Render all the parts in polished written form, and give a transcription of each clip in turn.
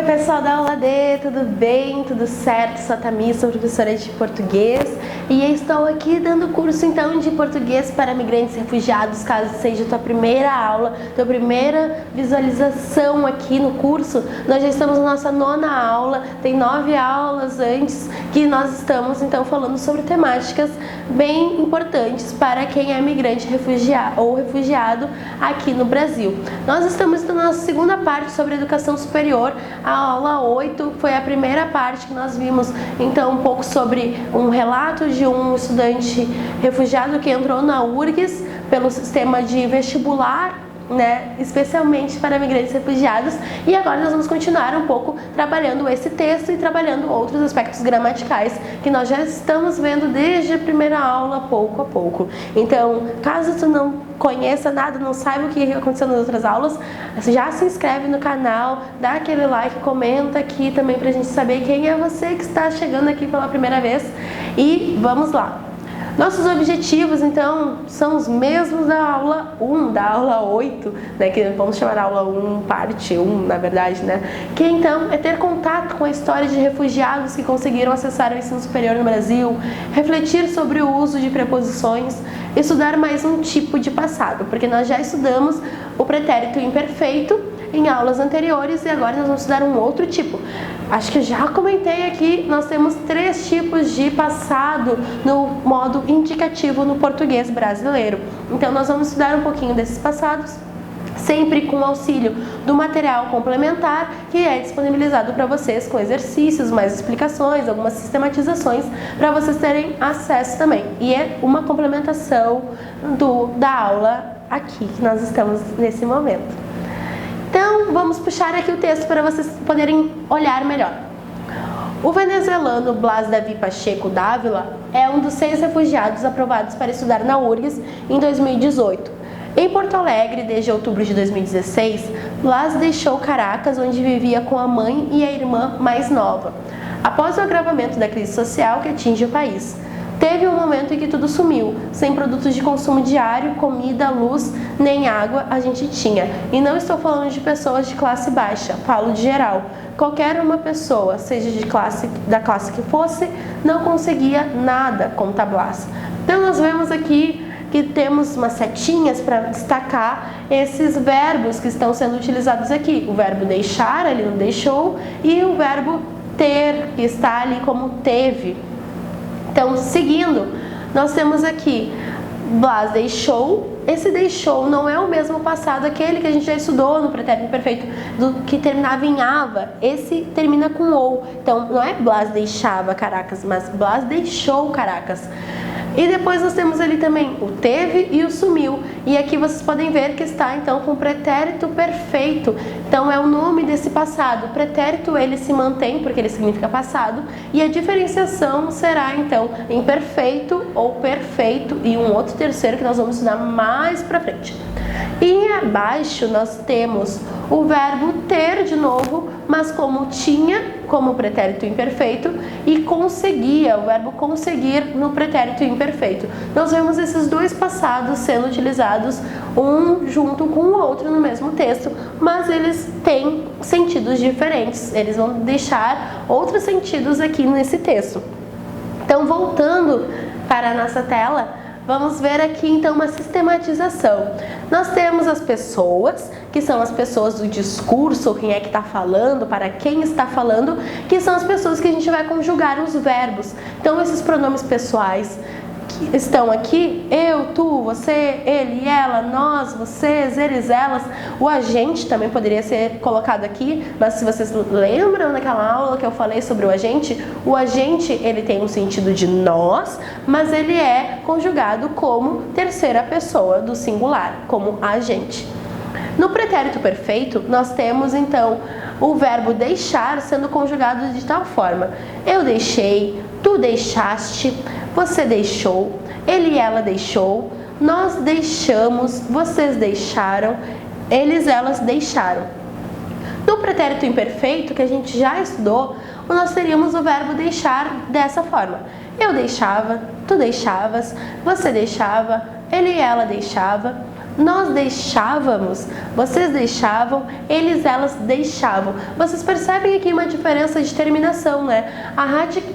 pessoal da aula D, tudo bem? Tudo certo? Sou a Tamires, sou professora de português e estou aqui dando curso então de português para migrantes e refugiados. Caso seja a tua primeira aula, tua primeira visualização aqui no curso, nós já estamos na nossa 9ª aula, tem 9 aulas antes que nós estamos então falando sobre temáticas bem importantes para quem é migrante ou refugiado aqui no Brasil. Nós estamos na nossa 2ª parte sobre educação superior. A aula 8 foi a primeira parte que nós vimos então um pouco sobre um relato de um estudante refugiado que entrou na URGS pelo sistema de vestibular, especialmente para migrantes e refugiados, e agora nós vamos continuar um pouco trabalhando esse texto e trabalhando outros aspectos gramaticais que nós já estamos vendo desde a primeira aula, pouco a pouco. Então, caso tu não conheça nada, não saiba o que aconteceu nas outras aulas, já se inscreve no canal, dá aquele like, comenta aqui também pra gente saber quem é você que está chegando aqui pela primeira vez, e vamos lá. Nossos objetivos, então, são os mesmos da aula 1, da aula 8, que vamos chamar aula 1, parte 1, na verdade, que então é ter contato com a história de refugiados que conseguiram acessar o ensino superior no Brasil, refletir sobre o uso de preposições, estudar mais um tipo de passado, porque nós já estudamos o pretérito imperfeito em aulas anteriores e agora nós vamos estudar um outro tipo. Acho que já comentei aqui, nós temos 3 tipos de passado no modo indicativo no português brasileiro. Então nós vamos estudar um pouquinho desses passados, sempre com auxílio do material complementar que é disponibilizado para vocês com exercícios, mais explicações, algumas sistematizações para vocês terem acesso também. E é uma complementação da aula aqui que nós estamos nesse momento. Então, vamos puxar aqui o texto para vocês poderem olhar melhor. O venezuelano Blas David Pacheco Dávila é um dos 6 refugiados aprovados para estudar na URGS em 2018. Em Porto Alegre, desde outubro de 2016, Blas deixou Caracas, onde vivia com a mãe e a irmã mais nova, após o agravamento da crise social que atinge o país. Teve um momento em que tudo sumiu, sem produtos de consumo diário, comida, luz, nem água a gente tinha. E não estou falando de pessoas de classe baixa, falo de geral. Qualquer uma pessoa, seja da classe que fosse, não conseguia nada, conta Blas. Então nós vemos aqui que temos umas setinhas para destacar esses verbos que estão sendo utilizados aqui. O verbo deixar, ali no deixou, e o verbo ter, que está ali como teve. Então, seguindo, nós temos aqui, Blas deixou. Esse deixou não é o mesmo passado, aquele que a gente já estudou no pretérito imperfeito, que terminava em ava. Esse termina com ou. Então, não é Blas deixava Caracas, mas Blas deixou Caracas. E depois nós temos ali também o teve e o sumiu. E aqui vocês podem ver que está então com o pretérito perfeito. Então é o nome desse passado. O pretérito ele se mantém porque ele significa passado. E a diferenciação será então imperfeito ou perfeito e um outro terceiro que nós vamos estudar mais pra frente. E abaixo nós temos o verbo ter de novo, mas como tinha como pretérito imperfeito e conseguia, o verbo conseguir no pretérito imperfeito. Nós vemos esses 2 passados sendo utilizados um junto com o outro no mesmo texto, mas eles têm sentidos diferentes, eles vão deixar outros sentidos aqui nesse texto. Então, voltando para a nossa tela, vamos ver aqui então uma sistematização. Nós temos as pessoas, que são as pessoas do discurso, quem é que está falando, para quem está falando, que são as pessoas que a gente vai conjugar os verbos. Então esses pronomes pessoais que estão aqui, eu, tu, você, ele, ela, nós, vocês, eles, elas. O agente também poderia ser colocado aqui, mas se vocês lembram daquela aula que eu falei sobre o agente ele tem um sentido de nós, mas ele é conjugado como terceira pessoa do singular, como agente. No pretérito perfeito, nós temos então o verbo deixar sendo conjugado de tal forma: eu deixei, tu deixaste, você deixou, ele e ela deixou, nós deixamos, vocês deixaram, eles, elas deixaram. No pretérito imperfeito, que a gente já estudou, nós teríamos o verbo deixar dessa forma: eu deixava, tu deixavas, você deixava, ele e ela deixava, nós deixávamos, vocês deixavam, eles, elas deixavam. Vocês percebem aqui uma diferença de terminação, né?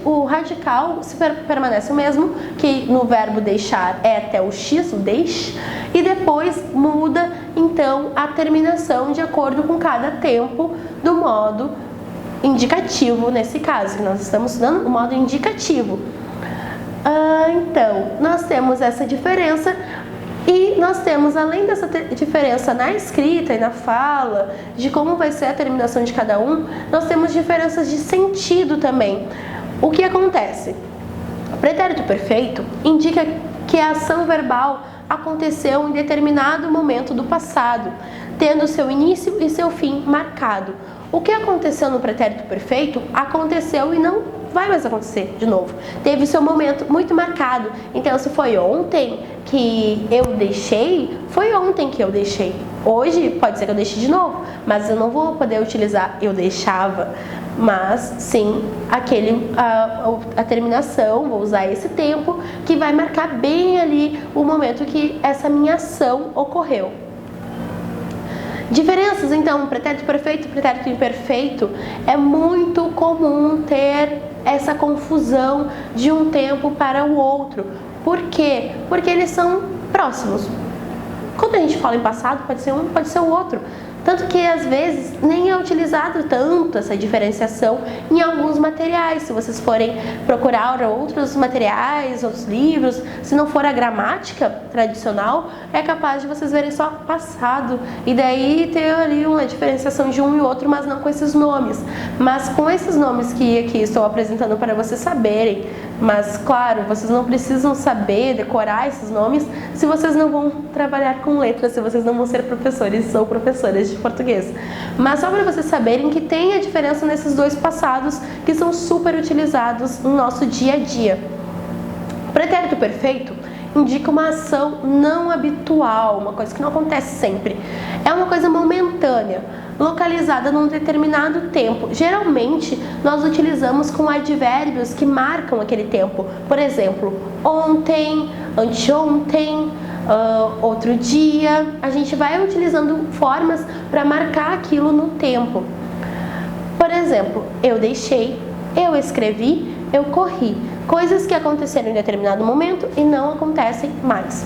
O radical permanece o mesmo, que no verbo deixar é até o X, o deixe, e depois muda então a terminação de acordo com cada tempo do modo indicativo, nesse caso, que nós estamos estudando o modo indicativo. Então, nós temos essa diferença e nós temos, além dessa diferença na escrita e na fala, de como vai ser a terminação de cada um, nós temos diferenças de sentido também. O que acontece? O pretérito perfeito indica que a ação verbal aconteceu em determinado momento do passado, tendo seu início e seu fim marcado. O que aconteceu no pretérito perfeito aconteceu e não vai mais acontecer de novo. Teve seu momento muito marcado. Então, se foi ontem que eu deixei, foi ontem que eu deixei. Hoje pode ser que eu deixe de novo, mas eu não vou poder utilizar eu deixava, mas sim a terminação, vou usar esse tempo que vai marcar bem ali o momento que essa minha ação ocorreu. Diferenças, então, pretérito perfeito e pretérito imperfeito. É muito comum ter essa confusão de um tempo para o outro. Por quê? Porque eles são próximos. Quando a gente fala em passado, pode ser um, pode ser o outro. Tanto que, às vezes, nem é utilizado tanto essa diferenciação em alguns materiais. Se vocês forem procurar outros materiais, outros livros, se não for a gramática tradicional, é capaz de vocês verem só passado. E daí ter ali uma diferenciação de um e outro, mas não com esses nomes. Mas com esses nomes que aqui estou apresentando para vocês saberem. Mas, claro, vocês não precisam saber, decorar esses nomes se vocês não vão trabalhar com letras, se vocês não vão ser professores ou professoras de português. Mas só para vocês saberem que tem a diferença nesses dois passados que são super utilizados no nosso dia a dia. O pretérito perfeito indica uma ação não habitual, uma coisa que não acontece sempre. É uma coisa momentânea, localizada num determinado tempo. Geralmente, nós utilizamos com advérbios que marcam aquele tempo. Por exemplo, ontem, anteontem, outro dia. A gente vai utilizando formas para marcar aquilo no tempo. Por exemplo, eu deixei, eu escrevi, eu corri. Coisas que aconteceram em determinado momento e não acontecem mais.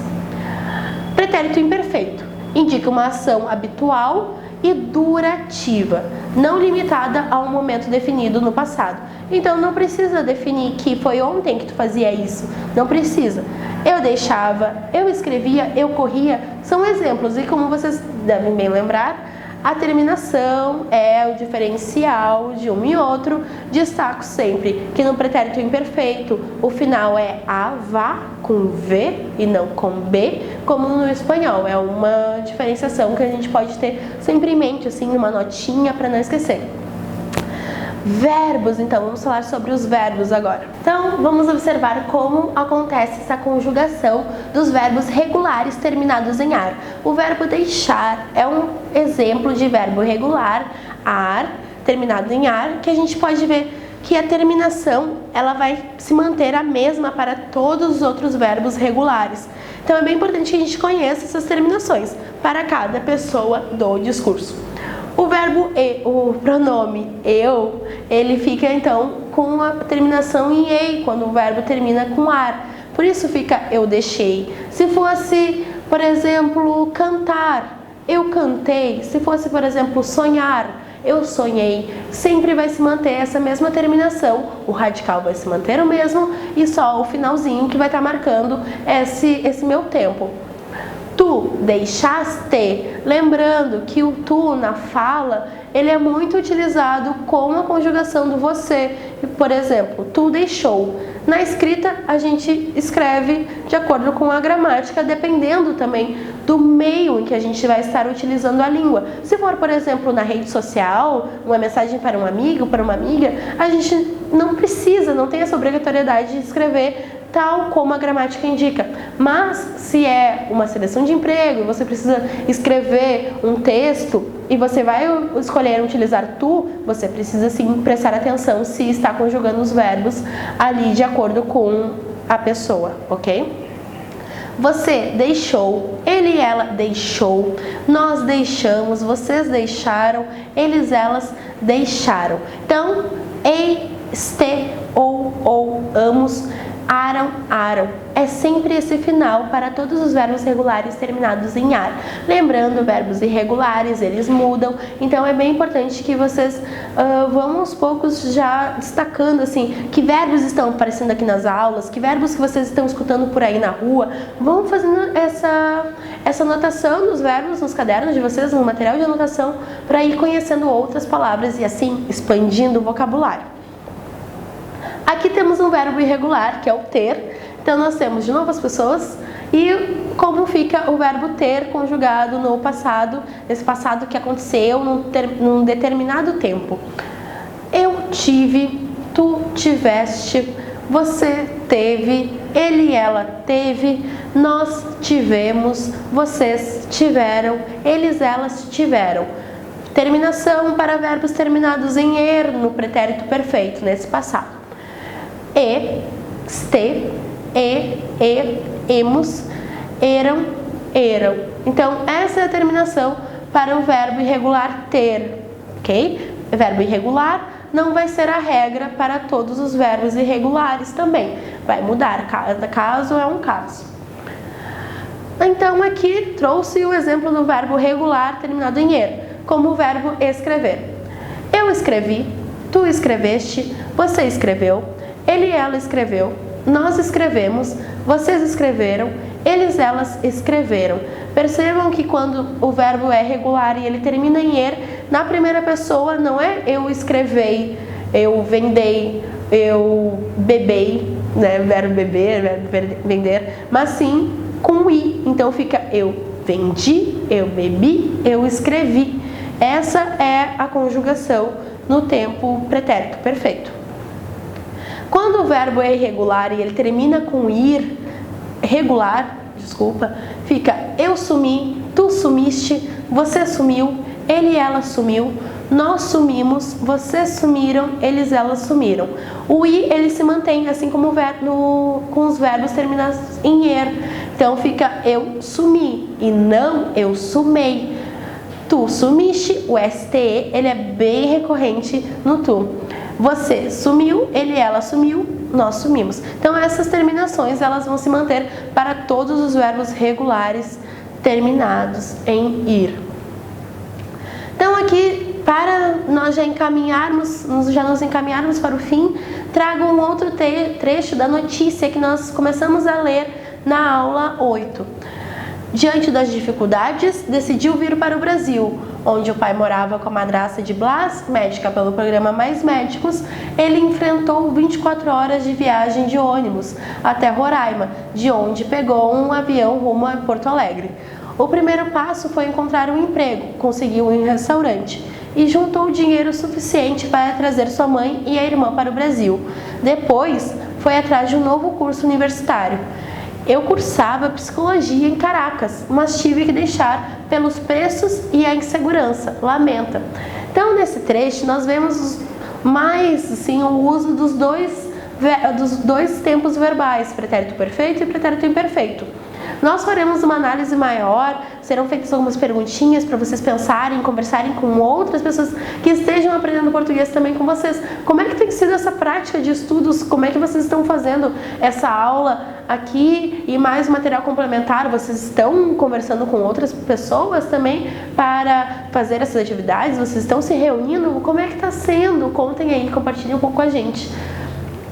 Pretérito imperfeito indica uma ação habitual e durativa, não limitada a um momento definido no passado. Então não precisa definir que foi ontem que tu fazia isso, não precisa. Eu deixava, eu escrevia, eu corria, são exemplos, e como vocês devem bem lembrar, a terminação é o diferencial de um e outro. Destaco sempre que no pretérito imperfeito o final é ava com V e não com B, como no espanhol. É uma diferenciação que a gente pode ter sempre em mente, assim, numa notinha para não esquecer. Verbos, então, vamos falar sobre os verbos agora. Então, vamos observar como acontece essa conjugação dos verbos regulares terminados em ar. O verbo deixar é um exemplo de verbo regular, ar, terminado em ar, que a gente pode ver que a terminação ela vai se manter a mesma para todos os outros verbos regulares. Então, é bem importante que a gente conheça essas terminações para cada pessoa do discurso. O verbo o pronome eu, ele fica então com a terminação em ei, quando o verbo termina com ar. Por isso fica eu deixei. Se fosse, por exemplo, cantar, eu cantei. Se fosse, por exemplo, sonhar, eu sonhei. Sempre vai se manter essa mesma terminação. O radical vai se manter o mesmo e só o finalzinho que vai estar marcando esse meu tempo. Tu deixaste, lembrando que o tu na fala, ele é muito utilizado com a conjugação do você. Por exemplo, tu deixou. Na escrita, a gente escreve de acordo com a gramática, dependendo também do meio em que a gente vai estar utilizando a língua. Se for, por exemplo, na rede social, uma mensagem para um amigo, para uma amiga, a gente não precisa, não tem essa obrigatoriedade de escrever tal como a gramática indica. Mas se é uma seleção de emprego e você precisa escrever um texto e você vai escolher utilizar tu, você precisa sim prestar atenção se está conjugando os verbos ali de acordo com a pessoa, ok? Você deixou, ele, ela deixou, nós deixamos, vocês deixaram, eles, elas deixaram. Então, ei, este, ou, amos, aram, aram. É sempre esse final para todos os verbos regulares terminados em ar. Lembrando, verbos irregulares, eles mudam, então é bem importante que vocês vão aos poucos já destacando assim, que verbos estão aparecendo aqui nas aulas, que verbos que vocês estão escutando por aí na rua. Vão fazendo essa anotação dos verbos nos cadernos de vocês, no material de anotação, para ir conhecendo outras palavras e assim expandindo o vocabulário. Aqui temos um verbo irregular, que é o ter. Então, nós temos de novo as pessoas e como fica o verbo ter conjugado no passado, nesse passado que aconteceu num determinado tempo. Eu tive, tu tiveste, você teve, ele, ela teve, nós tivemos, vocês tiveram, eles, elas tiveram. Terminação para verbos terminados em er no pretérito perfeito, nesse passado. Este, emos, eram, eram. Então, essa é a terminação para o verbo irregular ter, ok? O verbo irregular não vai ser a regra para todos os verbos irregulares também. Vai mudar, cada caso é um caso. Então, aqui trouxe o exemplo do verbo regular terminado em er, como o verbo escrever. Eu escrevi, tu escreveste, você escreveu, ele, ela escreveu, nós escrevemos, vocês escreveram, eles, elas escreveram. Percebam que quando o verbo é regular e ele termina em er, na primeira pessoa não é eu escrevei, eu vendei, eu bebei, né? Verbo beber, verbo vender, mas sim com i. Então fica eu vendi, eu bebi, eu escrevi. Essa é a conjugação no tempo pretérito perfeito. Quando o verbo é irregular e ele termina com ir, fica eu sumi, tu sumiste, você sumiu, ele, ela sumiu, nós sumimos, vocês sumiram, eles, elas sumiram. O i, ele se mantém, assim como com os verbos terminados em er. Então fica eu sumi e não eu sumei. Tu sumiste, o ste, ele é bem recorrente no tu. Você sumiu, ele, ela sumiu, nós sumimos. Então essas terminações elas vão se manter para todos os verbos regulares terminados em ir. Então aqui, para nós já nos encaminharmos para o fim, trago um outro trecho da notícia que nós começamos a ler na aula 8. Diante das dificuldades, decidiu vir para o Brasil, onde o pai morava com a madrasta de Blas, médica pelo programa Mais Médicos. Ele enfrentou 24 horas de viagem de ônibus até Roraima, de onde pegou um avião rumo a Porto Alegre. O primeiro passo foi encontrar um emprego, conseguiu um restaurante e juntou dinheiro suficiente para trazer sua mãe e a irmã para o Brasil. Depois, foi atrás de um novo curso universitário. Eu cursava psicologia em Caracas, mas tive que deixar pelos preços e a insegurança, lamenta. Então, nesse trecho, nós vemos mais assim, o uso dos dois tempos verbais, pretérito perfeito e pretérito imperfeito. Nós faremos uma análise maior, serão feitas algumas perguntinhas para vocês pensarem, conversarem com outras pessoas que estejam aprendendo português também com vocês. Como é que tem sido essa prática de estudos? Como é que vocês estão fazendo essa aula aqui e mais material complementar? Vocês estão conversando com outras pessoas também para fazer essas atividades? Vocês estão se reunindo? Como é que está sendo? Contem aí, compartilhem um pouco com a gente.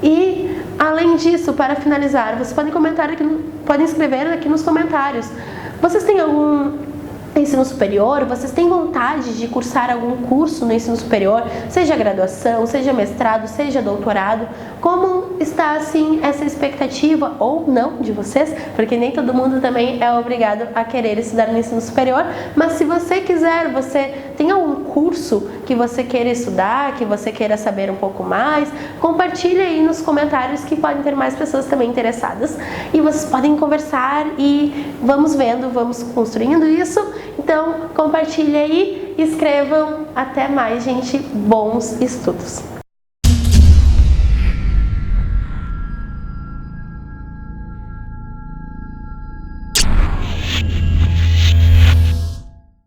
E, além disso, para finalizar, vocês podem comentar aqui, podem escrever aqui nos comentários. Vocês têm algum ensino superior? Vocês têm vontade de cursar algum curso no ensino superior? Seja graduação, seja mestrado, seja doutorado? Como está, assim, essa expectativa ou não de vocês? Porque nem todo mundo também é obrigado a querer estudar no ensino superior. Mas se você quiser, você tem algum curso que você queira estudar, que você queira saber um pouco mais, compartilhe aí nos comentários que podem ter mais pessoas também interessadas. E vocês podem conversar e vamos vendo, vamos construindo isso. Então, compartilhe aí, escrevam. Até mais, gente. Bons estudos!